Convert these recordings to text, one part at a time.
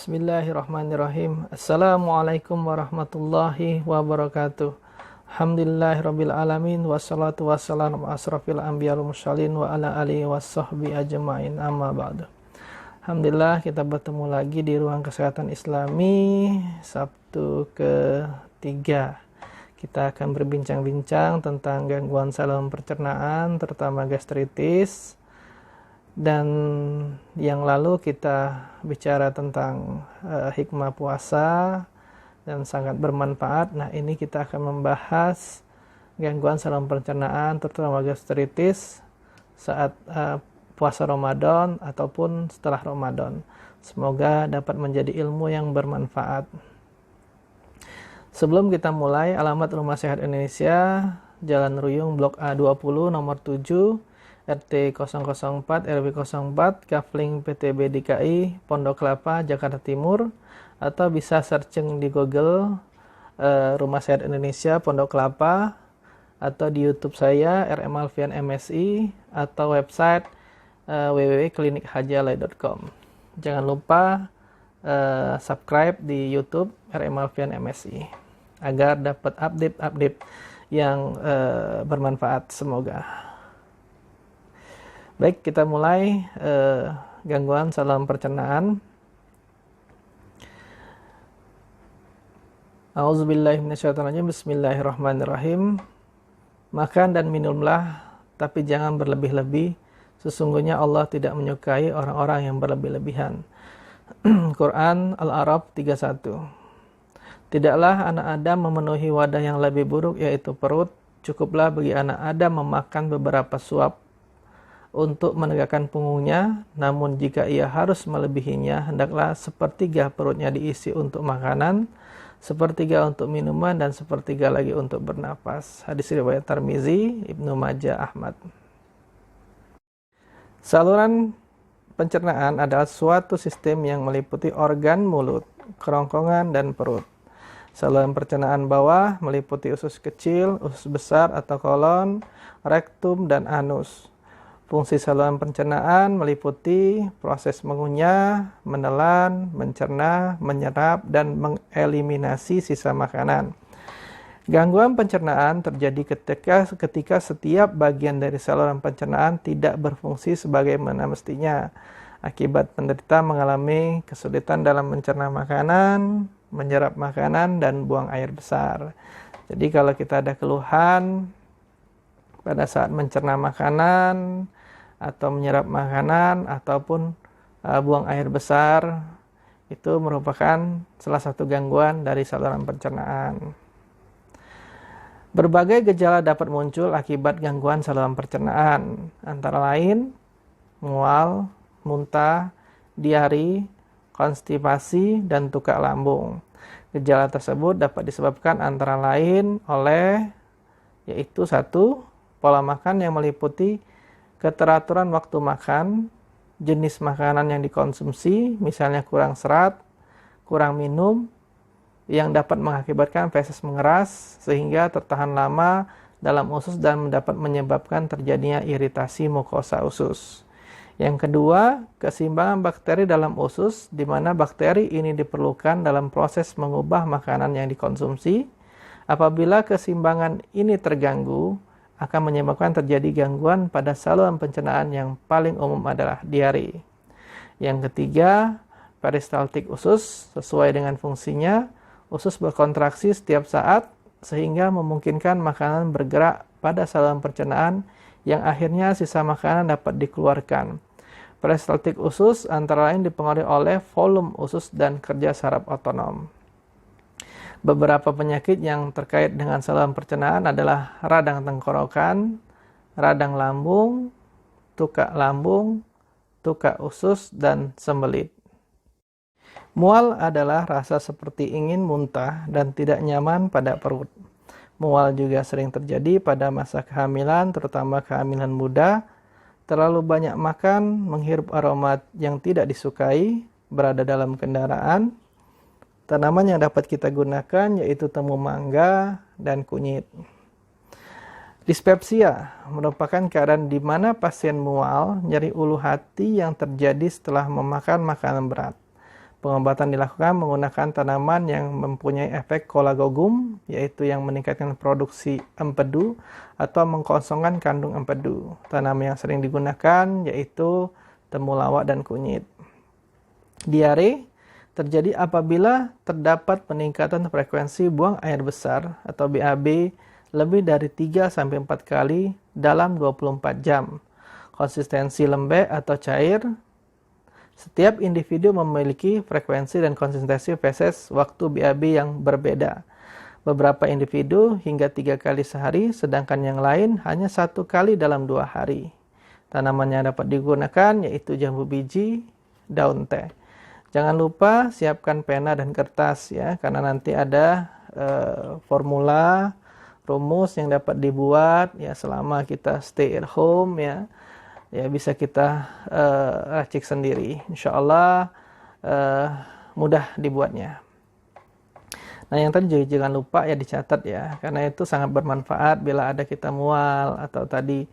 Bismillahirrahmanirrahim. Assalamualaikum warahmatullahi wabarakatuh. Alhamdulillahirabbil alamin wassalatu wassalamu ala asrofil anbiya wal mursalin wa ala alihi washabbi ajmain, amma ba'du. Alhamdulillah, kita bertemu lagi di Ruang Kesehatan Islami Sabtu ke-3. Kita akan berbincang-bincang tentang gangguan saluran pencernaan, terutama gastritis. Dan yang lalu kita bicara tentang hikmah puasa dan sangat bermanfaat. Nah, ini kita akan membahas gangguan saluran pencernaan terutama gastritis saat puasa Ramadan ataupun setelah Ramadan. Semoga dapat menjadi ilmu yang bermanfaat. Sebelum kita mulai, alamat Rumah Sehat Indonesia, Jalan Ruyung, Blok A20, nomor 7, RT 004 RW 04, Kafling PTB DKI, Pondok Kelapa, Jakarta Timur, atau bisa searching di Google Rumah Sehat Indonesia Pondok Kelapa, atau di YouTube saya RM Alfian MSI, atau website www.klinikhajalai.com. Jangan lupa subscribe di YouTube RM Alfian MSI agar dapat update-update yang bermanfaat semoga. Baik, kita mulai gangguan saluran pencernaan. A'udzubillahi minasyaitonirrajim. Bismillahirrahmanirrahim. Makan dan minumlah, tapi jangan berlebih-lebih. Sesungguhnya Allah tidak menyukai orang-orang yang berlebih-lebihan. Quran Al-A'raf 31. Tidaklah anak Adam memenuhi wadah yang lebih buruk, yaitu perut. Cukuplah bagi anak Adam memakan beberapa suap untuk menegakkan punggungnya, namun jika ia harus melebihinya, hendaklah sepertiga perutnya diisi untuk makanan, sepertiga untuk minuman, dan sepertiga lagi untuk bernapas. Hadis riwayat Tirmizi, Ibnu Majah, Ahmad. Saluran pencernaan adalah suatu sistem yang meliputi organ mulut, kerongkongan, dan perut. Saluran pencernaan bawah meliputi usus kecil, usus besar atau kolon, rektum, dan anus. Fungsi saluran pencernaan meliputi proses mengunyah, menelan, mencerna, menyerap, dan mengeliminasi sisa makanan. Gangguan pencernaan terjadi ketika setiap bagian dari saluran pencernaan tidak berfungsi sebagaimana mestinya. Akibat penderita mengalami kesulitan dalam mencerna makanan, menyerap makanan, dan buang air besar. Jadi kalau kita ada keluhan pada saat mencerna makanan atau menyerap makanan ataupun buang air besar, itu merupakan salah satu gangguan dari saluran pencernaan. Berbagai gejala dapat muncul akibat gangguan saluran pencernaan, antara lain mual, muntah, diari, konstipasi, dan tukak lambung. Gejala tersebut dapat disebabkan antara lain oleh, yaitu 1. Pola makan yang meliputi keteraturan waktu makan, jenis makanan yang dikonsumsi, misalnya kurang serat, kurang minum, yang dapat mengakibatkan feses mengeras sehingga tertahan lama dalam usus dan dapat menyebabkan terjadinya iritasi mukosa usus. Yang kedua, keseimbangan bakteri dalam usus, di mana bakteri ini diperlukan dalam proses mengubah makanan yang dikonsumsi. Apabila keseimbangan ini terganggu, akan menyebabkan terjadi gangguan pada saluran pencernaan yang paling umum adalah diare. Yang ketiga, peristaltik usus, sesuai dengan fungsinya, usus berkontraksi setiap saat sehingga memungkinkan makanan bergerak pada saluran pencernaan yang akhirnya sisa makanan dapat dikeluarkan. Peristaltik usus antara lain dipengaruhi oleh volume usus dan kerja saraf otonom. Beberapa penyakit yang terkait dengan saluran pencernaan adalah radang tenggorokan, radang lambung, tukak usus, dan sembelit. Mual adalah rasa seperti ingin muntah dan tidak nyaman pada perut. Mual juga sering terjadi pada masa kehamilan, terutama kehamilan muda. Terlalu banyak makan, menghirup aroma yang tidak disukai, berada dalam kendaraan. Tanaman yang dapat kita gunakan yaitu temu mangga dan kunyit. Dispepsia merupakan keadaan di mana pasien mual, nyeri ulu hati yang terjadi setelah memakan makanan berat. Pengobatan dilakukan menggunakan tanaman yang mempunyai efek kolagokum, yaitu yang meningkatkan produksi empedu atau mengkosongkan kandung empedu. Tanaman yang sering digunakan yaitu temulawak dan kunyit. Diare terjadi apabila terdapat peningkatan frekuensi buang air besar atau BAB lebih dari 3-4 kali dalam 24 jam. Konsistensi lembek atau cair. Setiap individu memiliki frekuensi dan konsistensi feses waktu BAB yang berbeda. Beberapa individu hingga 3 kali sehari, sedangkan yang lain hanya 1 kali dalam 2 hari. Tanaman yang dapat digunakan yaitu jambu biji, daun teh. Jangan lupa siapkan pena dan kertas ya, karena nanti ada formula, rumus yang dapat dibuat ya selama kita stay at home ya. Ya bisa kita racik sendiri. Insya Allah mudah dibuatnya. Nah yang tadi juga jangan lupa ya dicatat ya, karena itu sangat bermanfaat bila ada kita mual atau tadi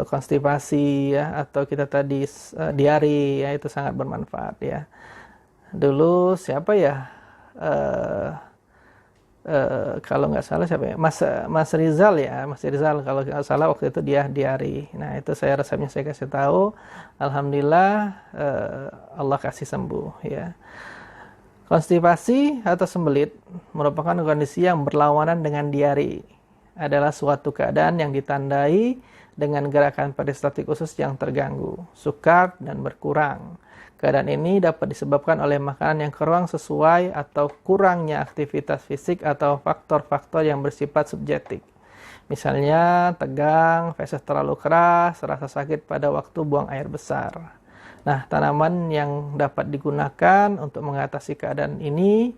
konstipasi ya, atau kita tadi diare ya, itu sangat bermanfaat ya. Dulu siapa ya? Kalau nggak salah siapa ya? Mas Rizal ya, Mas Rizal kalau nggak salah waktu itu dia diare. Nah itu resepnya saya kasih tahu. Alhamdulillah Allah kasih sembuh ya. Konstipasi atau sembelit merupakan kondisi yang berlawanan dengan diare. Adalah suatu keadaan yang ditandai dengan gerakan peristatik usus yang terganggu, sukar dan berkurang. Keadaan ini dapat disebabkan oleh makanan yang kurang sesuai atau kurangnya aktivitas fisik atau faktor-faktor yang bersifat subjektif. Misalnya tegang, feses terlalu keras, rasa sakit pada waktu buang air besar. Nah, tanaman yang dapat digunakan untuk mengatasi keadaan ini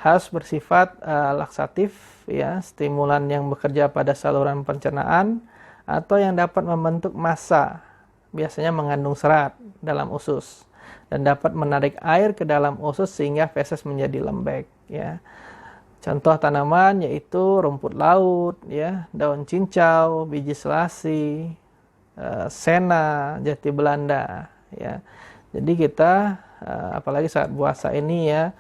harus bersifat laksatif, ya, stimulan yang bekerja pada saluran pencernaan atau yang dapat membentuk massa, biasanya mengandung serat dalam usus dan dapat menarik air ke dalam usus sehingga feses menjadi lembek ya. Contoh tanaman yaitu rumput laut ya, daun cincau, biji selasi, sena, jati Belanda ya. Jadi kita apalagi saat puasa ini ya,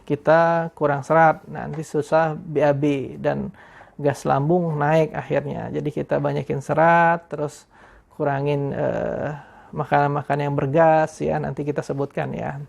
kita kurang serat, nanti susah BAB dan gas lambung naik akhirnya. Jadi kita banyakin serat, terus kurangin makanan-makanan yang bergas ya, nanti kita sebutkan ya.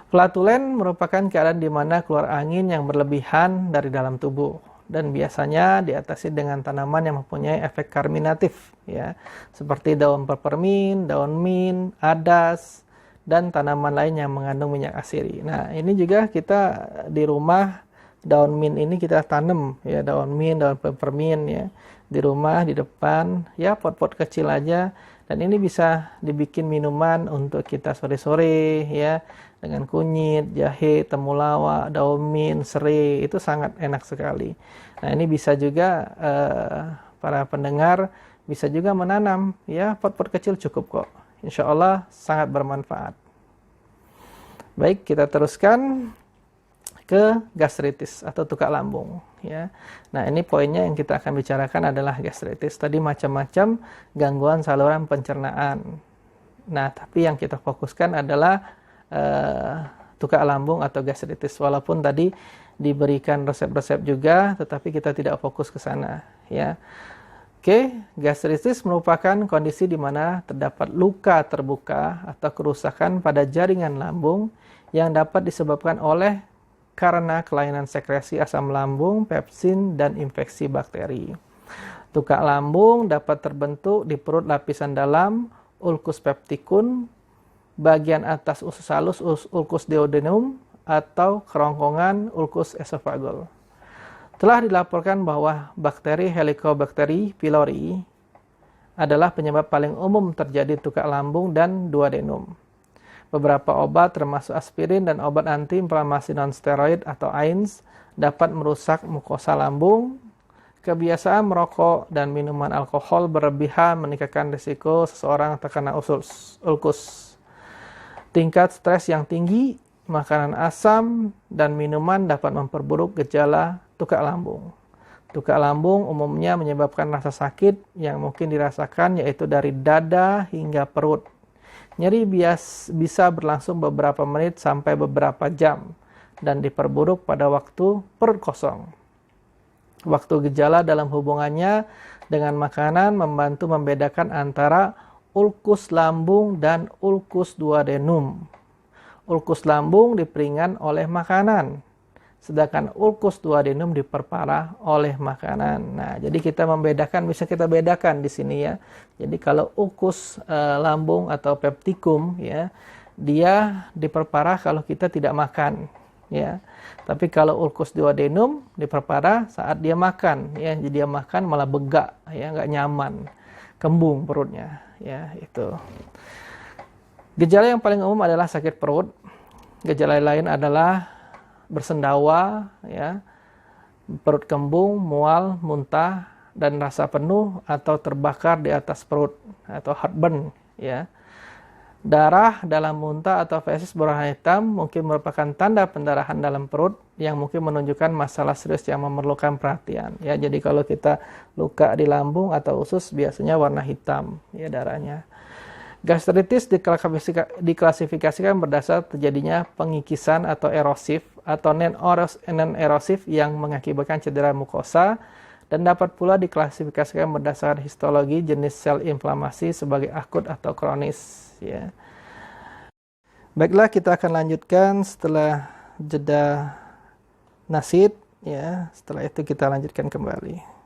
Flatulen merupakan keadaan di mana keluar angin yang berlebihan dari dalam tubuh dan biasanya diatasi dengan tanaman yang mempunyai efek karminatif ya, seperti daun peppermint, daun mint, adas dan tanaman lain yang mengandung minyak asiri. Nah, ini juga kita di rumah daun mint ini kita tanam ya, daun mint, daun peppermint ya, di rumah di depan ya, pot-pot kecil aja. Dan ini bisa dibikin minuman untuk kita sore-sore ya, dengan kunyit, jahe, temulawak, daun mint, serai, itu sangat enak sekali. Nah ini bisa juga para pendengar bisa juga menanam ya, pot-pot kecil cukup kok. Insya Allah sangat bermanfaat. Baik, kita teruskan ke gastritis atau tukak lambung ya. Nah, ini poinnya yang kita akan bicarakan adalah gastritis. Tadi macam-macam gangguan saluran pencernaan. Nah, tapi yang kita fokuskan adalah tukak lambung atau gastritis. Walaupun tadi diberikan resep-resep juga, tetapi kita tidak fokus ke sana ya. Oke, gastritis merupakan kondisi di mana terdapat luka terbuka atau kerusakan pada jaringan lambung yang dapat disebabkan oleh karena kelainan sekresi asam lambung, pepsin, dan infeksi bakteri. Tukak lambung dapat terbentuk di perut lapisan dalam, ulcus pepticum, bagian atas usus halus, ulcus duodenum, atau kerongkongan ulcus esophageal. Telah dilaporkan bahwa bakteri Helicobacter pylori adalah penyebab paling umum terjadi tukak lambung dan duodenum. Beberapa obat termasuk aspirin dan obat antiinflamasi non-steroid atau AINES dapat merusak mukosa lambung. Kebiasaan merokok dan minuman alkohol berlebihan meningkatkan risiko seseorang terkena ulkus. Tingkat stres yang tinggi, makanan asam, dan minuman dapat memperburuk gejala tukak lambung. Tukak lambung umumnya menyebabkan rasa sakit yang mungkin dirasakan yaitu dari dada hingga perut. Nyeri bisa berlangsung beberapa menit sampai beberapa jam dan diperburuk pada waktu perut kosong. Waktu gejala dalam hubungannya dengan makanan membantu membedakan antara ulkus lambung dan ulkus duodenum. Ulkus lambung diperingan oleh makanan, sedangkan ulkus duodenum diperparah oleh makanan. Nah, jadi bisa kita bedakan di sini ya. Jadi kalau ulkus lambung atau peptikum ya, dia diperparah kalau kita tidak makan ya. Tapi kalau ulkus duodenum diperparah saat dia makan ya. Jadi dia makan malah begak ya, nggak nyaman, kembung perutnya ya, itu. Gejala yang paling umum adalah sakit perut. Gejala lain adalah bersendawa, ya, perut kembung, mual, muntah, dan rasa penuh atau terbakar di atas perut atau heartburn, ya. Darah dalam muntah atau feses berwarna hitam mungkin merupakan tanda pendarahan dalam perut yang mungkin menunjukkan masalah serius yang memerlukan perhatian. Ya, jadi kalau kita luka di lambung atau usus biasanya warna hitam, ya, darahnya. Gastritis diklasifikasikan berdasar terjadinya pengikisan atau erosif atau non-erosif yang mengakibatkan cedera mukosa, dan dapat pula diklasifikasikan berdasarkan histologi jenis sel inflamasi sebagai akut atau kronis. Ya. Baiklah, kita akan lanjutkan setelah jeda nasid. Ya, setelah itu kita lanjutkan kembali.